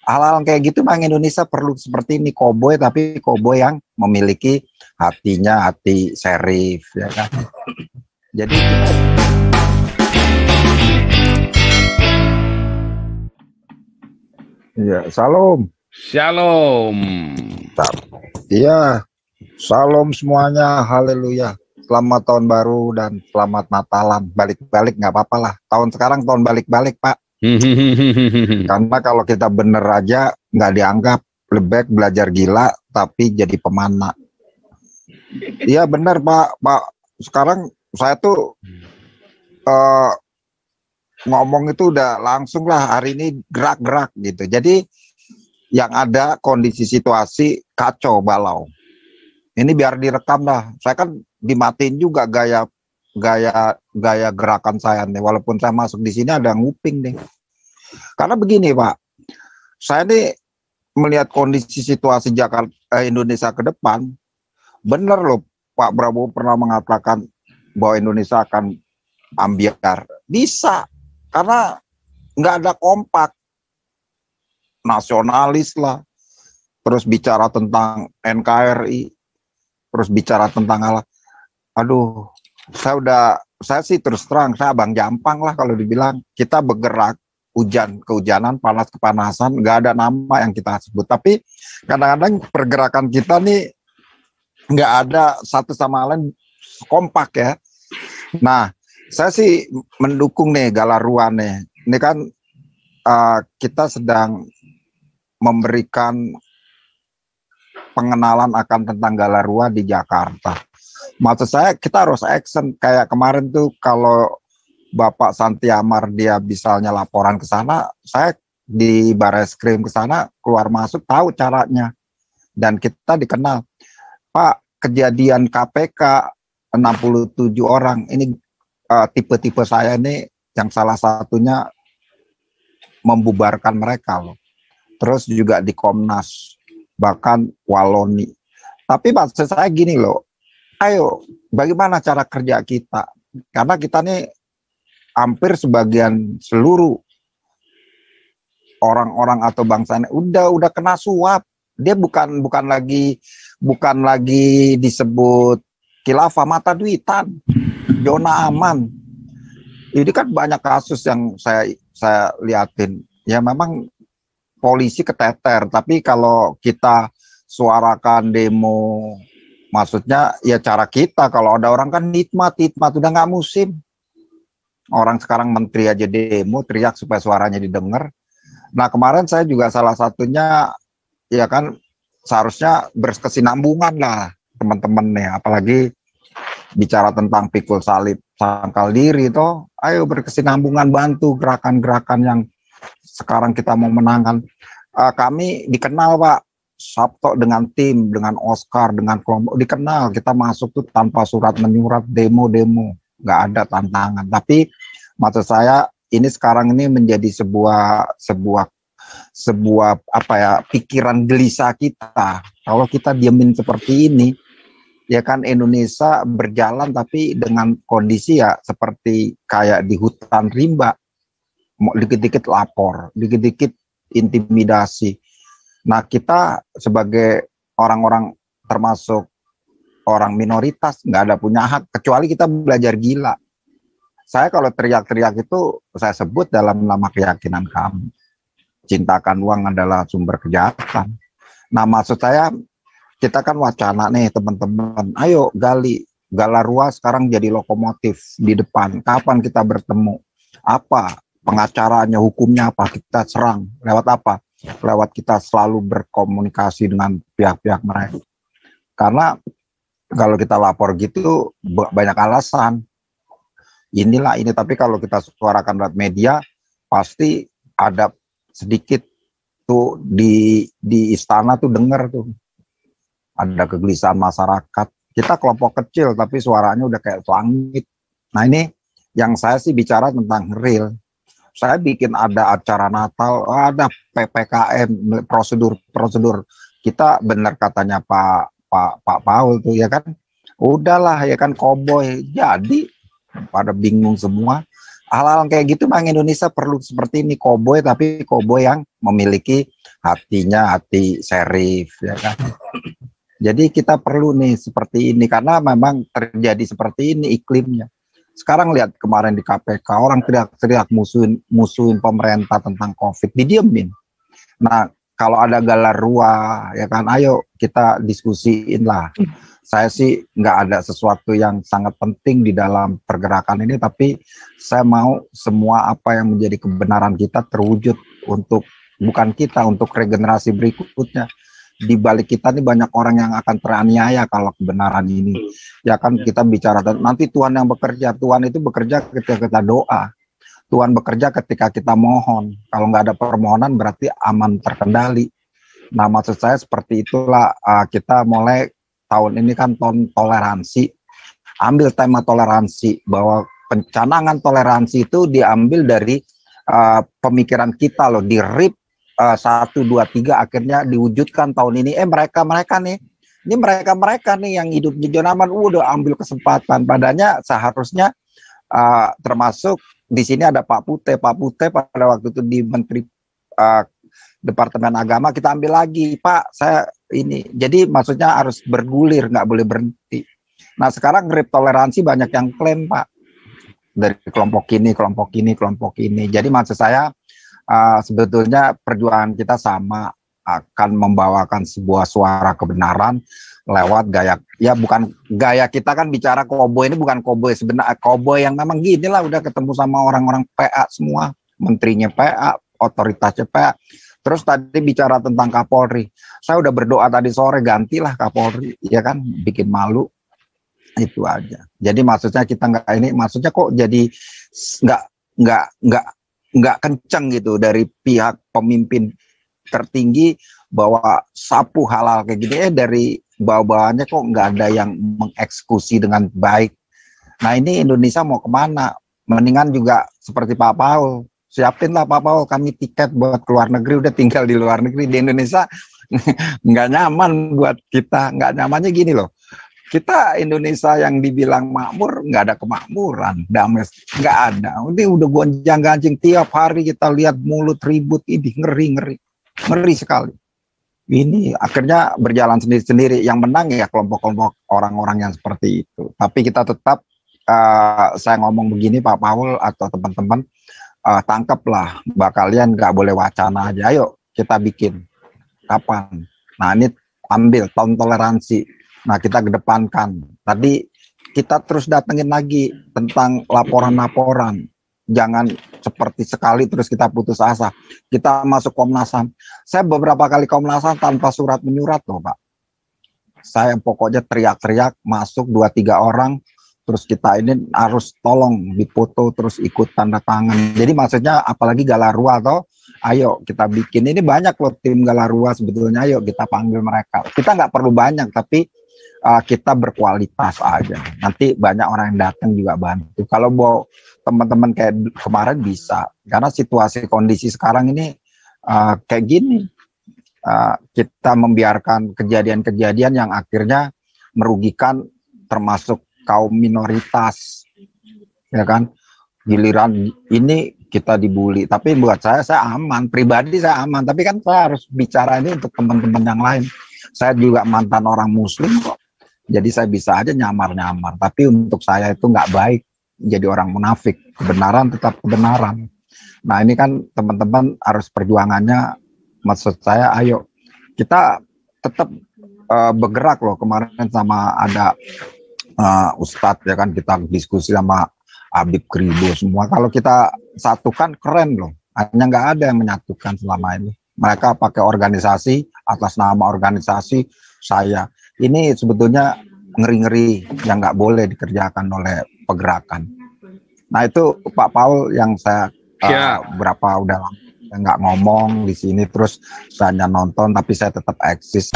Hal-hal kayak gitu Bang, Indonesia perlu seperti ini, koboi tapi koboi yang memiliki hatinya hati serif ya kan. Jadi kita ya, salam. Shalom. Iya, salam semuanya, haleluya. Selamat tahun baru dan selamat Natalan. Balik-balik nggak apa-apa lah. Tahun sekarang tahun balik-balik Pak. Karena kalau kita bener aja nggak dianggap, lebih baik belajar gila tapi jadi pemana. Iya benar Pak. Sekarang saya tuh ngomong itu udah langsung lah, hari ini gerak-gerak gitu. Jadi yang ada kondisi situasi kacau balau. Ini biar direkam lah. Saya kan dimatiin juga gaya gerakan saya nih. Walaupun saya masuk di sini ada nguping nih. Karena begini Pak, saya nih melihat kondisi situasi Jakarta Indonesia ke depan, bener loh Pak Prabowo pernah mengatakan bahwa Indonesia akan ambiar. Bisa, karena nggak ada kompak, nasionalis lah, terus bicara tentang NKRI, terus bicara tentang Allah. Aduh, saya sih terus terang, saya abang jampang lah kalau dibilang. Kita bergerak, hujan kehujanan, panas kepanasan, nggak ada nama yang kita sebut. Tapi kadang-kadang pergerakan kita nih nggak ada satu sama lain kompak ya. Nah, saya sih mendukung nih Galarua nih. Ini kan kita sedang memberikan pengenalan akan tentang Galarua di Jakarta. Maksud saya kita harus action. Kayak kemarin tuh kalau Bapak Santi Amar dia misalnya laporan ke sana, saya di Bareskrim ke sana keluar masuk tahu caranya. Dan kita dikenal. Pak, kejadian KPK 67 orang, ini tipe-tipe saya ini yang salah satunya membubarkan mereka loh. Terus juga di Komnas, bahkan Waloni. Tapi maksud saya gini loh, ayo bagaimana cara kerja kita? Karena kita nih hampir sebagian seluruh orang-orang atau bangsa ini udah kena suap. Dia bukan lagi disebut khilafah, mata duitan, zona aman. Ini kan banyak kasus yang saya liatin. Ya memang polisi keteter, tapi kalau kita suarakan demo, maksudnya ya cara kita, kalau ada orang kan nikmat udah nggak musim. Orang sekarang menteri aja demo, teriak supaya suaranya didengar. Nah kemarin saya juga salah satunya, ya kan seharusnya berkesinambungan lah teman-teman nih, apalagi bicara tentang pikul salib sangkal diri toh, ayo berkesinambungan, bantu gerakan-gerakan yang sekarang kita mau menangkan. Kami dikenal Pak, Sabto dengan tim, dengan Oscar, dengan kelompok dikenal, kita masuk tuh tanpa surat menyurat, demo-demo, nggak ada tantangan. Tapi maksud saya ini sekarang ini menjadi sebuah apa ya, pikiran gelisah kita. Kalau kita diemin seperti ini, ya kan Indonesia berjalan tapi dengan kondisi ya seperti kayak di hutan rimba, dikit-dikit lapor, dikit-dikit intimidasi. Nah kita sebagai orang-orang termasuk orang minoritas nggak ada punya hak kecuali kita belajar gila. Saya kalau teriak-teriak itu saya sebut dalam nama keyakinan kami. Cintakan uang adalah sumber kejahatan. Nah maksud saya kita kan wacana nih teman-teman, ayo gali. Galarua sekarang jadi lokomotif di depan. Kapan kita bertemu? Apa pengacaranya, hukumnya apa? Kita serang. Lewat apa? Lewat kita selalu berkomunikasi dengan pihak-pihak mereka. Karena kalau kita lapor gitu banyak alasan. Inilah ini, tapi kalau kita suarakan lewat media pasti ada sedikit tuh di istana tuh denger tuh. Ada kegelisahan masyarakat. Kita kelompok kecil tapi suaranya udah kayak langit. Nah ini yang saya sih bicara tentang real. Saya bikin ada acara Natal, ada PPKM, prosedur. Kita benar katanya Pak Paul tuh ya kan. Udahlah ya kan, koboi. Jadi pada bingung semua. Hal-hal kayak gitu Bang, Indonesia perlu seperti ini, koboi tapi koboi yang memiliki hatinya hati Serif, ya kan. Jadi kita perlu nih seperti ini karena memang terjadi seperti ini iklimnya. Sekarang lihat kemarin di KPK orang teriak-teriak musuhin pemerintah tentang COVID, didiemin. Nah, kalau ada galarua, ya kan, ayo kita diskusiin lah. Saya sih nggak ada sesuatu yang sangat penting di dalam pergerakan ini, tapi saya mau semua apa yang menjadi kebenaran kita terwujud untuk, bukan kita, untuk regenerasi berikutnya. Di balik kita nih banyak orang yang akan teraniaya kalau kebenaran ini. Ya kan kita bicara, nanti Tuhan yang bekerja. Tuhan itu bekerja ketika kita doa. Tuhan bekerja ketika kita mohon. Kalau nggak ada permohonan berarti aman terkendali. Nah maksud saya seperti itulah kita mulai tahun ini kan tahun toleransi. Ambil tema toleransi, bahwa pencanangan toleransi itu diambil dari pemikiran kita loh, di RIP 1, 2, 3 akhirnya diwujudkan tahun ini. Mereka nih yang hidup di zona aman udah ambil kesempatan. Padanya seharusnya termasuk di sini ada Pak Pute pada waktu itu di Menteri Departemen Agama, kita ambil lagi, Pak, saya ini. Jadi maksudnya harus bergulir, nggak boleh berhenti. Nah sekarang RIP toleransi banyak yang klaim, Pak, dari kelompok ini. Jadi maksud saya sebetulnya perjuangan kita sama, akan membawakan sebuah suara kebenaran lewat gaya, ya bukan gaya kita kan bicara koboi ini bukan koboi sebenarnya, koboi yang memang gini lah, udah ketemu sama orang-orang PA semua, menterinya PA, otoritasnya PA. Terus tadi bicara tentang Kapolri, saya udah berdoa tadi sore gantilah Kapolri, ya kan, bikin malu, itu aja. Jadi maksudnya kita nggak ini, maksudnya kok jadi nggak kenceng gitu dari pihak pemimpin tertinggi bahwa sapu halal kayak gini, dari bawah-bawahnya kok nggak ada yang mengeksekusi dengan baik. Nah ini Indonesia mau kemana? Mendingan juga seperti Pak Paul, siapinlah Pak Paul kami tiket buat keluar negeri, udah tinggal di luar negeri. Di Indonesia nggak nyaman buat kita, nggak nyamannya gini loh. Kita Indonesia yang dibilang makmur, nggak ada kemakmuran, damai nggak ada. Ini udah gonjang-ganjing tiap hari kita lihat mulut ribut, ini ngeri sekali. Ini akhirnya berjalan sendiri-sendiri. Yang menang ya kelompok-kelompok orang-orang yang seperti itu. Tapi kita tetap, saya ngomong begini Pak Paul atau teman-teman, tangkaplah, kalian nggak boleh wacana aja. Ayo kita bikin. Kapan? Nah ini ambil tahun toleransi. Nah kita kedepankan. Tadi kita terus datengin lagi tentang laporan-laporan. Jangan seperti sekali terus kita putus asa. Kita masuk Komnas HAM. Saya beberapa kali Komnas HAM tanpa surat menyurat loh Pak. Saya pokoknya teriak-teriak masuk 2-3 orang. Terus kita ini harus tolong dipoto terus ikut tanda tangan. Jadi maksudnya apalagi Galarua atau ayo kita bikin. Ini banyak loh tim Galarua sebetulnya. Ayo kita panggil mereka. Kita nggak perlu banyak tapi kita berkualitas aja. Nanti banyak orang yang datang juga bantu. Kalau mau teman-teman kayak kemarin bisa. Karena situasi kondisi sekarang ini kayak gini. Kita membiarkan kejadian-kejadian yang akhirnya merugikan termasuk kaum minoritas. Ya kan? Giliran ini kita dibully. Tapi buat saya aman. Pribadi saya aman. Tapi kan saya harus bicara ini untuk teman-teman yang lain. Saya juga mantan orang muslim kok. Jadi saya bisa aja nyamar-nyamar, tapi untuk saya itu nggak baik jadi orang munafik. Kebenaran tetap kebenaran. Nah ini kan teman-teman harus perjuangannya, maksud saya ayo kita tetap bergerak loh. Kemarin sama ada Ustadz ya kan, kita diskusi sama Habib Kribo semua. Kalau kita satukan keren loh, hanya nggak ada yang menyatukan selama ini. Mereka pakai organisasi, atas nama organisasi saya. Ini sebetulnya ngeri-ngeri yang nggak boleh dikerjakan oleh pergerakan. Nah itu Pak Paul yang saya berapa udah lama nggak ngomong di sini, terus saya nonton tapi saya tetap eksis.